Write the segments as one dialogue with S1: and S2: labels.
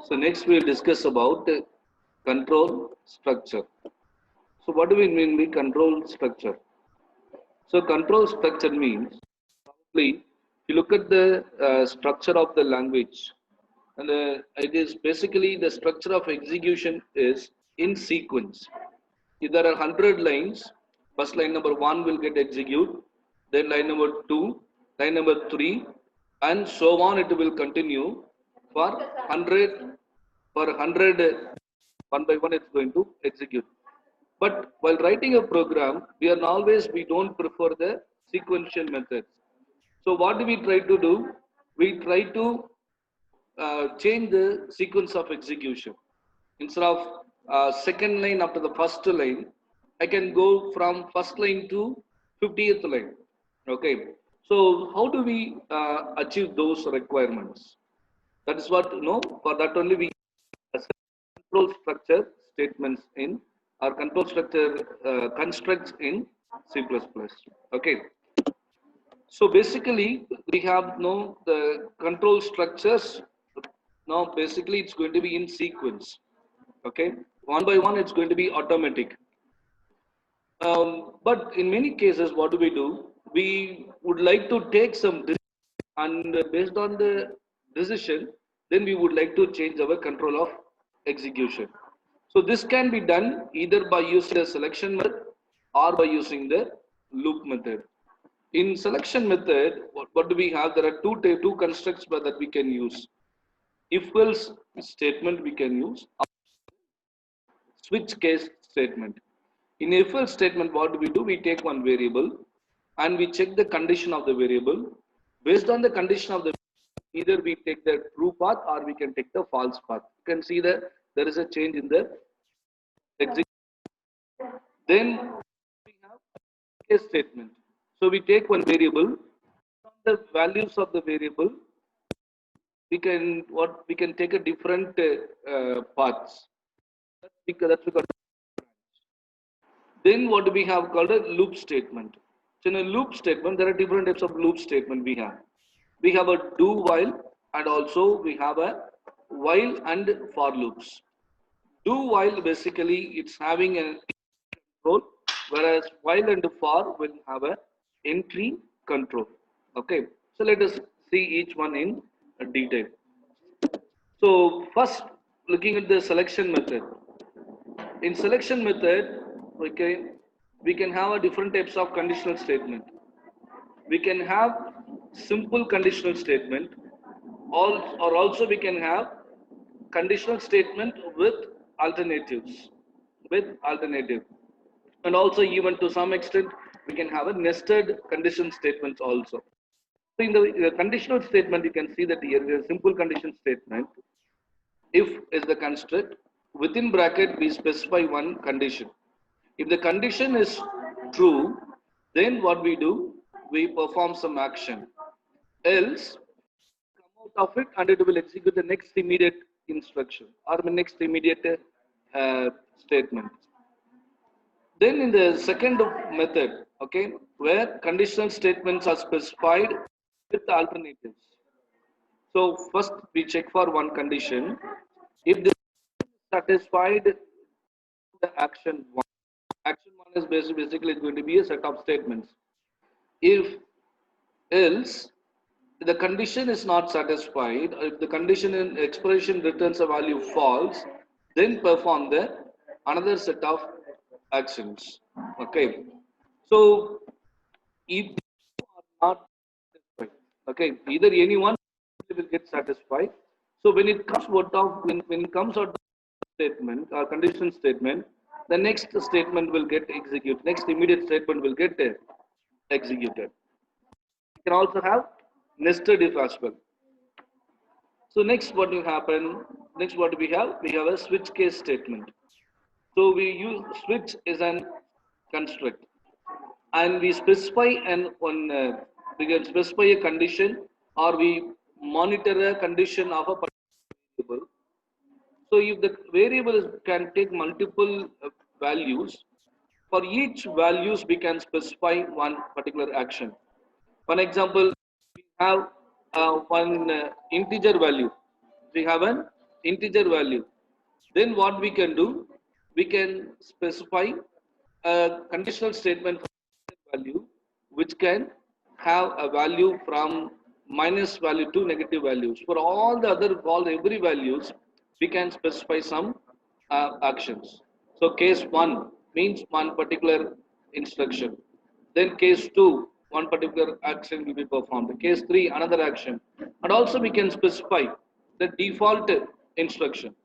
S1: So next we'll discuss about control structure. So what do we mean by control structure? So control structure means probably if you look at the structure of the language, and it is basically the structure of execution is in sequence. If there are 100 lines, first line number 1 will get executed, then line number 2, line number 3, and so on. It will continue for 100, for 100, one by one it's going to execute. But while writing a program, we don't prefer the sequential methods. So what do we try to do? We try to change the sequence of execution. Instead of second line after the first line, I can go from first line to 50th line. Okay. So how do we achieve those requirements? That is what, for that only we control structure statements in or control structure constructs in C++. Okay. So basically, we have the control structures. Now, basically, it's going to be in sequence. Okay, one by one, it's going to be automatic. But in many cases, what do? We would like to take some decision, and based on the decision, then we would like to change our control of execution. So this can be done either by using the selection method or by using the loop method. In selection method, what do we have? There are two constructs that we can use. If else statement we can use, switch case statement. In if else statement, what do? We take one variable and we check the condition of the variable. Based on the condition of the, either we take the true path or we can take the false path. You can see that there is a change in the execution. Then we have case statement. So we take one variable, from the values of the variable, we can take a different paths. That's because then what do we have called a loop statement. So in a loop statement, there are different types of loop statement we have. We have a do while and also we have a while and for loops. Do while basically it's having a control, whereas while and for will have a entry control. Okay, so let us see each one in detail. So first, looking at the selection method. In selection method, we can have a different types of conditional statement. We can have simple conditional statement, or also we can have conditional statement with alternatives, and also even to some extent we can have a nested condition statements also. So in the conditional statement, you can see that here is a simple condition statement. If is the construct, within bracket we specify one condition. If the condition is true, then what we do? We perform some action. Else, come out of it and it will execute the next immediate instruction or the next immediate statement. Then in the second method, okay, where conditional statements are specified with alternatives. So first we check for one condition. If this is satisfied, the action one is basically going to be a set of statements. If else the condition is not satisfied, if the condition in expression returns a value false, then perform the another set of actions. Okay, so if you are not satisfied, okay, either anyone will get satisfied. So when it comes when it comes out of statement or condition statement, the next statement will get executed. Next immediate statement will get executed. You can also have nested if as well. So next what will happen? Next what we have? We have a switch case statement. So we use switch as an construct, and we specify we can specify a condition or we monitor a condition of a particular variable. So if the variable can take multiple values, for each values we can specify one particular action. For example, we have one integer value. We have an integer value, then what we can do, we can specify a conditional statement for value which can have a value from minus value to negative values. For all the other, all every values, we can specify some actions. So case 1 means one particular instruction. Then case 2, one particular action will be performed. Case 3, another action. And also we can specify the default instruction.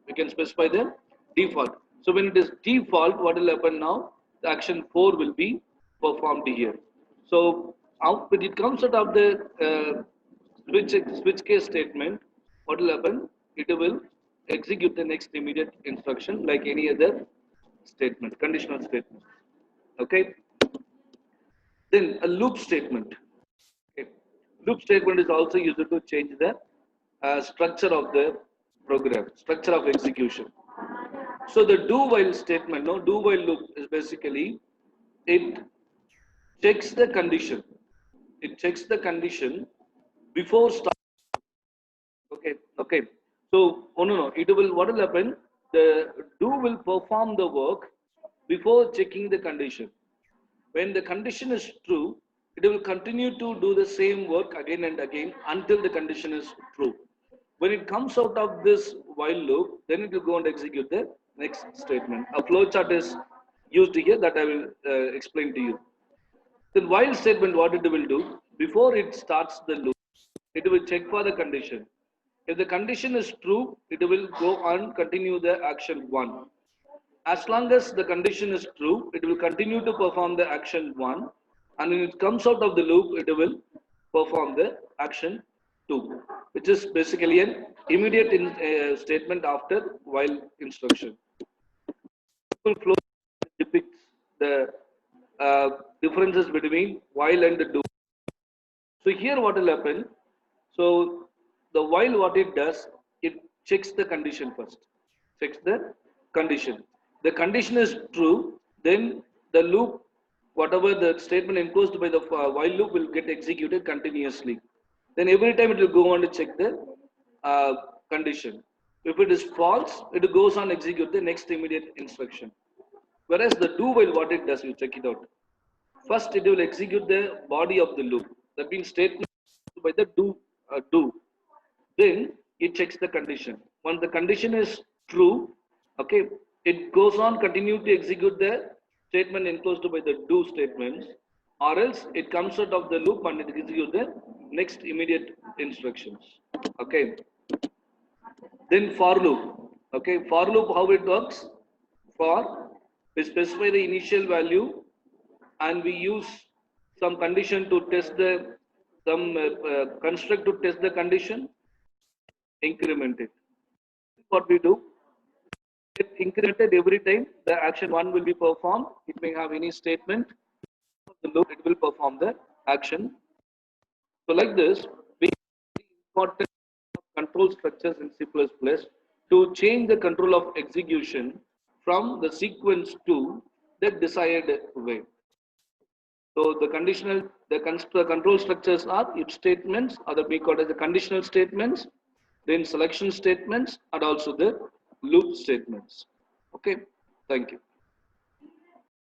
S1: We can specify the default. So when it is default, what will happen now? The action 4 will be performed here. So when it comes out of the switch case statement, what will happen? It will execute the next immediate instruction like any other statement, conditional statement. Okay. Then a loop statement. Okay. Loop statement is also used to change the structure of the program, structure of execution. So the do while statement, no, do while loop is basically it checks the condition. It checks the condition before start. Okay, okay. So, oh no, no, it will, what will happen? The do will perform the work before checking the condition. When the condition is true, it will continue to do the same work again and again until the condition is true. When it comes out of this while loop, then it will go and execute the next statement. A flowchart is used here that I will explain to you. Then while statement, what it will do, before it starts the loop, it will check for the condition. If the condition is true, it will go on continue the action 1. As long as the condition is true, it will continue to perform the action 1, and when it comes out of the loop, it will perform the action 2, which is basically an immediate statement after while instruction. Flow depicts the differences between while and do. So here what will happen? So the while what it does, it checks the condition first. Checks the condition. The condition is true, then the loop, whatever the statement enclosed by the while loop will get executed continuously. Then every time it will go on to check the condition. If it is false, it goes on execute the next immediate instruction. Whereas the do while what it does, you check it out. First, it will execute the body of the loop. That means statement by the do. Then it checks the condition. Once the condition is true, okay, it goes on continue to execute the statement enclosed by the do statements, or else it comes out of the loop and it executes the next immediate instructions. Okay. Then for loop. Okay, for loop, how it works? For we specify the initial value and we use some condition to test the construct to test the condition, increment it. What we do, it incremented every time the action 1 will be performed. It may have any statement the loop, it will perform the action. So like this, we important control structures in C++ to change the control of execution from the sequence to the desired way. So the control structures are if statements, or we call as the conditional statements, then selection statements, and also the loop statements. Okay, thank you.